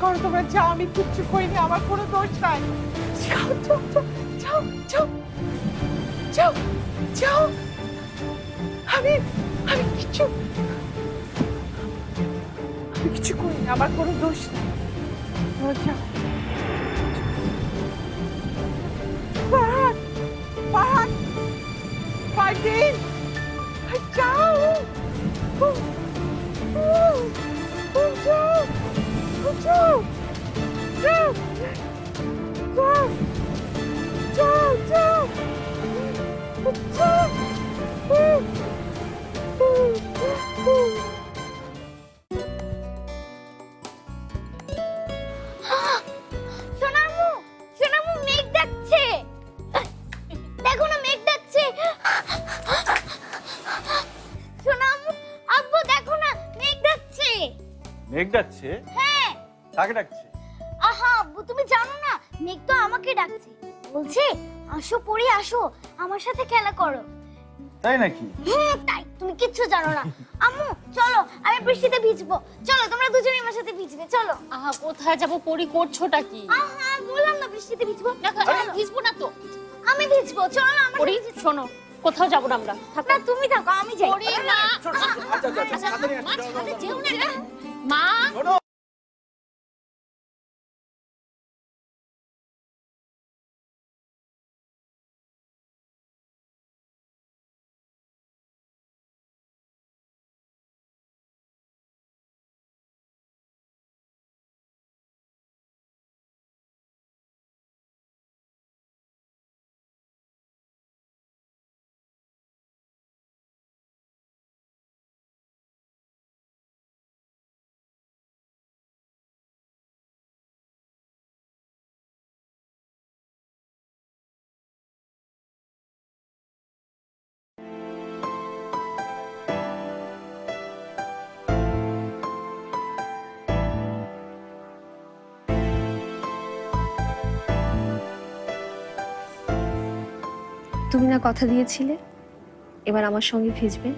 করো তোমরা, যাও, আমি কিচ্ছু করিনি, আমার কোনো দোষ নাই। যাও যাও যাও যাও যাও যাও। আমি আমি কিছু করিনি, আমার কোনো দোষ নেই। তোমরা যাও। ফারহাদ, ফারহাদ, ফারদিন, যাও। যাও যাও যাও যাও যাও সোনামু, সোনামু, মেঘ ডাকছে, দেখো না মেঘ ডাকছে। সোনামু, আব্বু দেখো না মেঘ ডাকছে। মেঘ ডাকছে? হ্যাঁ। কাকে ডাকছে? আহা আব্বু, তুমি জানো না, মেঘ তো আমাকে ডাকছে, বলছে আসো পড়ি আসো, আমার সাথে খেলা করো। তাই নাকি? তাই, তুমি কিচ্ছু জানো না। আম্মু চলো, আমি বৃষ্টিতে ভিজবো, চলো তোমরা দুজনে আমার সাথে ভিজবে, চলো। আহা, কোথায় যাবো? পরি করছোটা কি? আহা বললাম না বৃষ্টিতে ভিজবো। ভিজবো না তো। আমি ভিজবো, চলো না আমার পরি সাথে। শোনো, কোথাও যাবো না আমরা। থাকো না তুমি থাকো, আমি যাই। পরি না, মা, ছাদে যেও না। মা, তুমি না কথা দিয়েছিলে এবার আমার সঙ্গে ভিজবে?